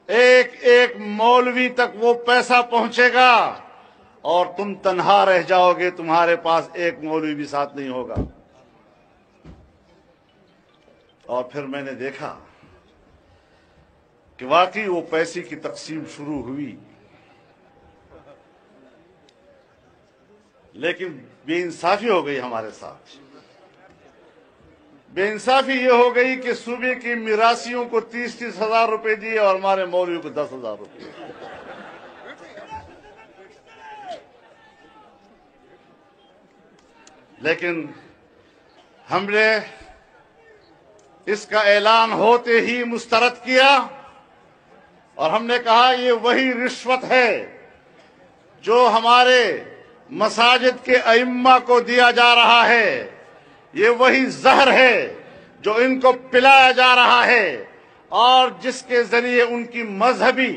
ایک ایک مولوی تک وہ پیسہ پہنچے گا اور تم تنہا رہ جاؤ گے، تمہارے پاس ایک مولوی بھی ساتھ نہیں ہوگا۔ اور پھر میں نے دیکھا کہ واقعی وہ پیسے کی تقسیم شروع ہوئی، لیکن بے انصافی ہو گئی ہمارے ساتھ۔ بے انصافی یہ ہو گئی کہ صوبے کی میراثیوں کو 30-30 ہزار روپے دیے اور ہمارے مولویوں کو 10,000 روپے۔ لیکن ہم نے اس کا اعلان ہوتے ہی مسترد کیا اور ہم نے کہا یہ وہی رشوت ہے جو ہمارے مساجد کے ائمہ کو دیا جا رہا ہے، یہ وہی زہر ہے جو ان کو پلایا جا رہا ہے اور جس کے ذریعے ان کی مذہبی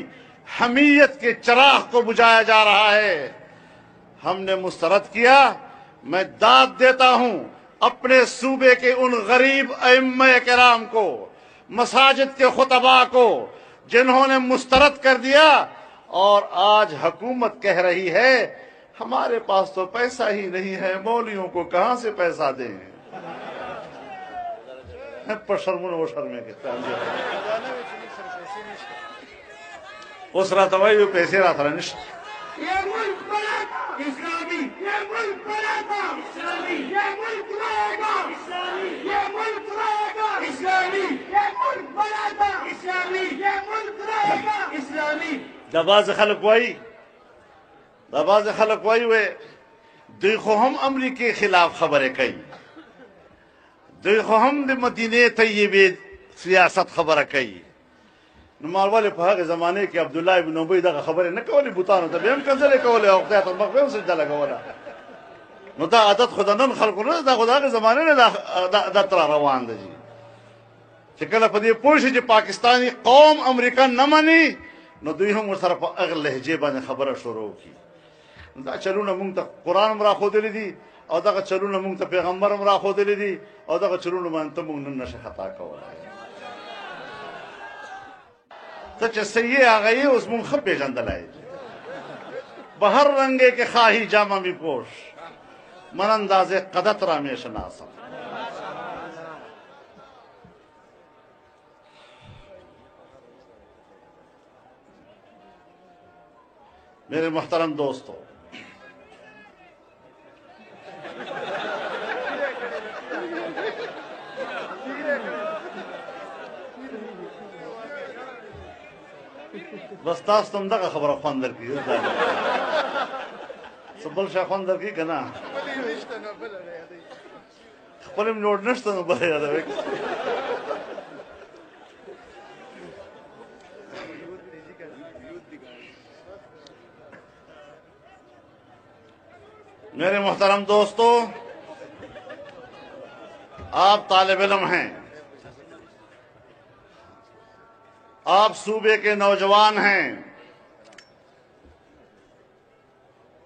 حمیت کے چراغ کو بجھایا جا رہا ہے۔ ہم نے مسترد کیا۔ میں داد دیتا ہوں اپنے صوبے کے ان غریب ائمہ کرام کو، مساجد کے خطباء کو، جنہوں نے مسترد کر دیا، اور آج حکومت کہہ رہی ہے ہمارے پاس تو پیسہ ہی نہیں ہے، مولویوں کو کہاں سے پیسہ دیں؟ پشرمون وہ شرمے کے اس رات ہوئی وہ پیسے رات رہا نشت۔ یہ ملک بنا تھا اسلامی، یہ ملک بنا تھا اسلامی، یہ ملک رہے گا اسلامی، یہ ملک رہے گا اسلامی، یہ ملک بنا تھا اسلامی، یہ ملک رہے گا اسلامی۔ دباز خلق وائی ہوئے دیکھو ہم امریکی خلاف خبریں کئی، دیکھو ہم مدینہ طیبہ سیاست خبر کئی۔ نمار والے پہاگ زمانے کے عبداللہ ابن ابی دا خبریں نہ کولی بوتانو تا بیم کنزلے کولی اوقتیات المقبیم سجدہ لگولا نو دا عادت خدا نن خلقو نو دا خدا کے زمانے نے دا ترا روان دا جی چکل پا دی پوشی جی پاکستانی قوم امریکہ نمانی نو دوی ہم اس طرف اغل لہجے بانے خبر شروع کی دا چلونا مونگ تا قرآن مرا خود لی دی او دا چلونا مونگ تا پیغمبر مرا خود لی دی او دا چلونا مانتا مونگ نن نشا خطا کولا ہے تو چسے یہ آگئی اس منخب پیجن دلائی بہر رنگے کے خواہی جامع می پوش من انداز قدت را میں شناسم۔ میرے محترم دوستو، بس تاس تم دا خبر خواندر کی سبل شاہ خواندر کی کنا خپلم نوٹ نشتا نو بلا یادا بیک میرے محترم دوستو، آپ طالب علم ہیں، آپ صوبے کے نوجوان ہیں،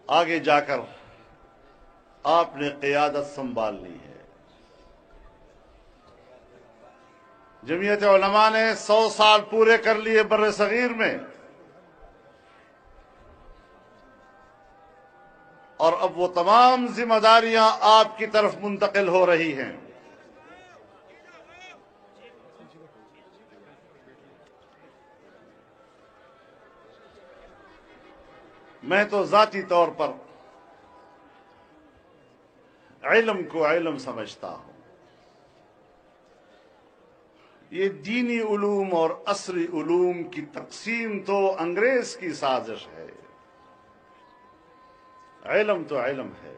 آگے جا کر آپ نے قیادت سنبھال لی ہے۔ جمعیت علماء نے 100 سال پورے کر لیے بر صغیر میں، اور اب وہ تمام ذمہ داریاں آپ کی طرف منتقل ہو رہی ہیں۔ میں تو ذاتی طور پر علم کو علم سمجھتا ہوں۔ یہ دینی علوم اور عصری علوم کی تقسیم تو انگریز کی سازش ہے، علم تو علم ہے،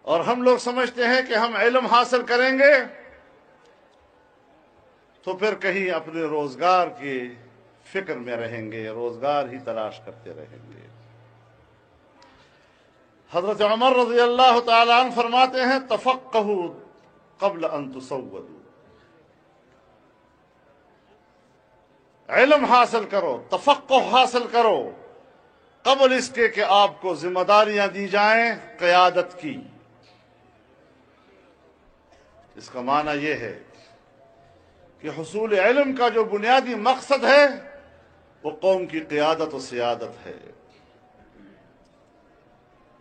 اور ہم لوگ سمجھتے ہیں کہ ہم علم حاصل کریں گے تو پھر کہیں اپنے روزگار کی فکر میں رہیں گے، روزگار ہی تلاش کرتے رہیں گے۔ حضرت عمر رضی اللہ تعالیٰ عنہ فرماتے ہیں تفقہوا قبل ان تسودوا، علم حاصل کرو، تفقہ حاصل کرو قبل اس کے کہ آپ کو ذمہ داریاں دی جائیں قیادت کی۔ اس کا معنی یہ ہے کہ حصول علم کا جو بنیادی مقصد ہے وہ قوم کی قیادت و سیادت ہے۔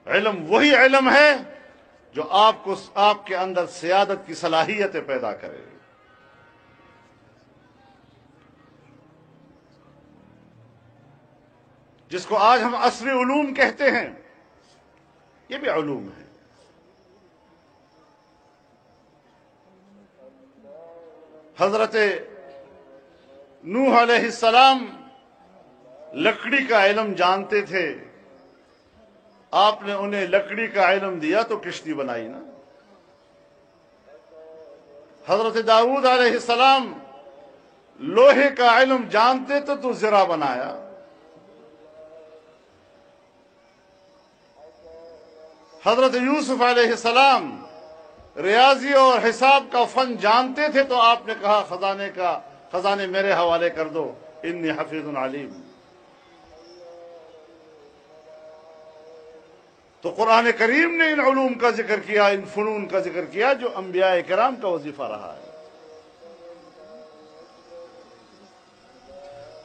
علم وہی علم ہے جو آپ کے اندر سیادت کی صلاحیتیں پیدا کرے۔ جس کو آج ہم عصری علوم کہتے ہیں، یہ بھی علوم ہے۔ حضرت نوح علیہ السلام لکڑی کا علم جانتے تھے، آپ نے انہیں لکڑی کا علم دیا تو کشتی بنائی نا۔ حضرت داؤد علیہ السلام لوہے کا علم جانتے تو زرہ بنایا۔ حضرت یوسف علیہ السلام ریاضی اور حساب کا فن جانتے تھے تو آپ نے کہا خزانے میرے حوالے کر دو، انی حفیظ علیم۔ تو قرآن کریم نے ان علوم کا ذکر کیا، ان فنون کا ذکر کیا جو انبیاء کرام کا وظیفہ رہا ہے۔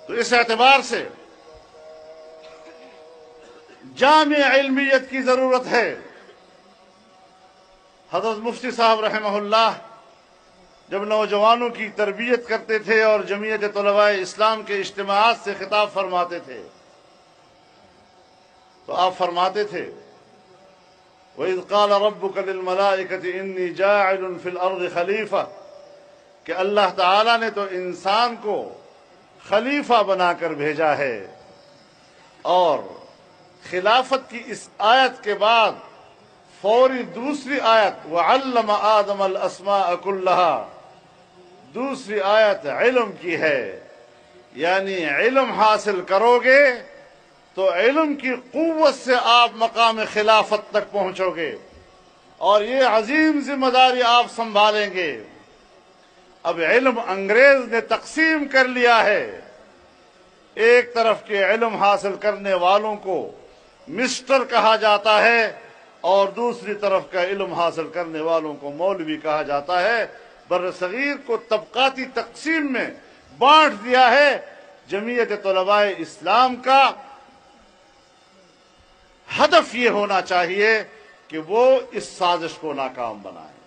تو اس اعتبار سے جامع علمیت کی ضرورت ہے۔ حضرت مفتی صاحب رحمہ اللہ جب نوجوانوں کی تربیت کرتے تھے اور جمعیت طلباء اسلام کے اجتماعات سے خطاب فرماتے تھے تو آپ فرماتے تھے وَإِذْ قَالَ رَبُّكَ لِلْمَلَائِكَةِ إِنِّي جَاعِلٌ فِي الْأَرْضِ خَلِيفَةً، کہ اللہ تعالیٰ نے تو انسان کو خلیفہ بنا کر بھیجا ہے، اور خلافت کی اس آیت کے بعد فوری دوسری آیت وَعَلَّمَ آدَمَ الْأَسْمَاءَ كُلَّهَا، دوسری آیت علم کی ہے، یعنی علم حاصل کرو گے تو علم کی قوت سے آپ مقام خلافت تک پہنچو گے اور یہ عظیم ذمہ داری آپ سنبھالیں گے۔ اب علم انگریز نے تقسیم کر لیا ہے، ایک طرف کے علم حاصل کرنے والوں کو مسٹر کہا جاتا ہے اور دوسری طرف کا علم حاصل کرنے والوں کو مولوی کہا جاتا ہے۔ بر صغیر کو طبقاتی تقسیم میں بانٹ دیا ہے۔ جمعیت طلباء اسلام کا ہدف یہ ہونا چاہیے کہ وہ اس سازش کو ناکام بنائیں،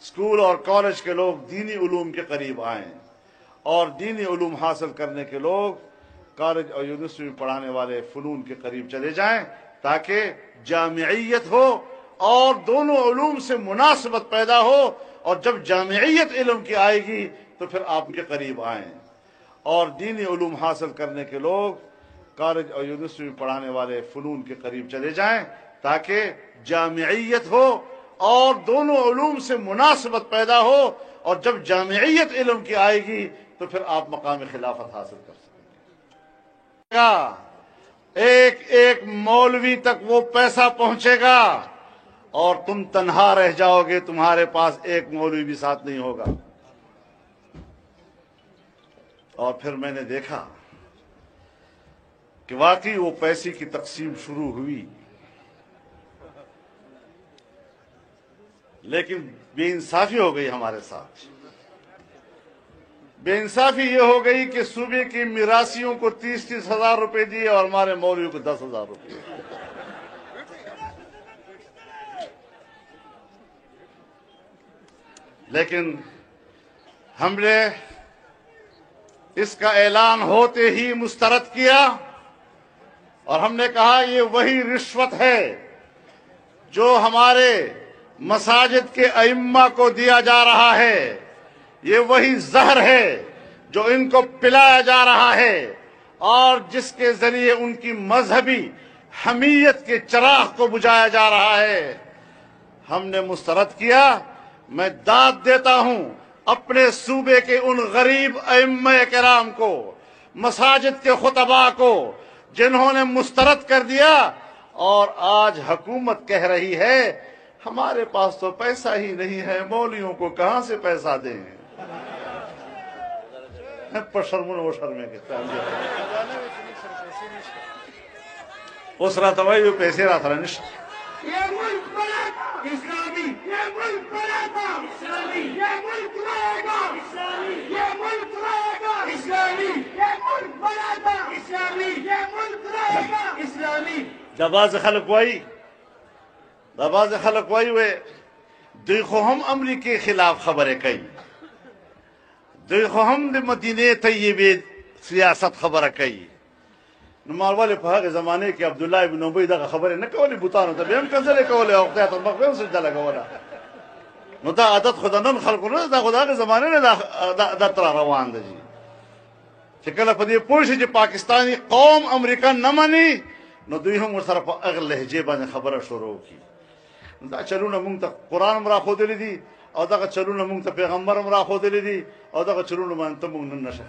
اسکول اور کالج کے لوگ دینی علوم کے قریب آئیں اور دینی علوم حاصل کرنے کے لوگ کالج اور یونیورسٹی میں پڑھانے والے فنون کے قریب چلے جائیں تاکہ جامعیت ہو اور دونوں علوم سے مناسبت پیدا ہو، اور جب جامعیت علم کی آئے گی تو پھر آپ کے قریب آئیں اور دینی علوم حاصل کرنے کے لوگ کالج اور یونیورسٹی میں پڑھانے والے فنون کے قریب چلے جائیں تاکہ جامعیت ہو اور دونوں علوم سے مناسبت پیدا ہو، اور جب جامعیت علم کی آئے گی تو پھر آپ مقام خلافت حاصل کر سکیں گے۔ ایک ایک مولوی تک وہ پیسہ پہنچے گا اور تم تنہا رہ جاؤ گے، تمہارے پاس ایک مولوی بھی ساتھ نہیں ہوگا۔ اور پھر میں نے دیکھا کہ واقعی وہ پیسے کی تقسیم شروع ہوئی، لیکن بے انصافی ہو گئی ہمارے ساتھ۔ بے انصافی یہ ہو گئی کہ صوبے کی میراثیوں کو 30-30 ہزار روپے دیے اور ہمارے مولوی کو 10,000 روپے۔ لیکن ہم نے اس کا اعلان ہوتے ہی مسترد کیا اور ہم نے کہا یہ وہی رشوت ہے جو ہمارے مساجد کے ائمہ کو دیا جا رہا ہے، یہ وہی زہر ہے جو ان کو پلایا جا رہا ہے اور جس کے ذریعے ان کی مذہبی حمیت کے چراغ کو بجھایا جا رہا ہے۔ ہم نے مسترد کیا۔ میں داد دیتا ہوں اپنے صوبے کے ان غریب ائمہ کرام کو، مساجد کے خطباء کو، جنہوں نے مسترد کر دیا، اور آج حکومت کہہ رہی ہے ہمارے پاس تو پیسہ ہی نہیں ہے، مولویوں کو کہاں سے پیسہ دیں۔ پشرمن وہ شرمے کے اس رات وہ پیسے رات رنش یہ ملک بنا تھا اسلامی، یہ ملک بنا تھا اسلامی، یہ ملک رہے گا اسلامی۔ دا باز خلق وای وے دوی خو هم امریکې خلاف خبره کوي، دوی خو هم د مدینه طیبه سیاست خبره کوي. نو مالواله په هغه زمانه کې عبدالله ابن ابی دغه خبره نه کولې، بوتانو ته به هم کنځلې کولې او خدای ته مخ به هم سجده لګوله. نو دا عادت خو د نن خلکو نه، دا خو د هغې زمانې نه دا تر روان ده جي. چې کله په دې پوه شي چې پاکستاني قوم امریکا نه مني، نو دوی هم ورسره په هغه لهجې باندې خبره شروع کړي. دا چلونه مونږ ته قرآن هم راښودلي دي او دغه چلونه مونږ ته پیغمبر هم راښودلي دي او دغه چلونه باندې ته مونږ نن نشه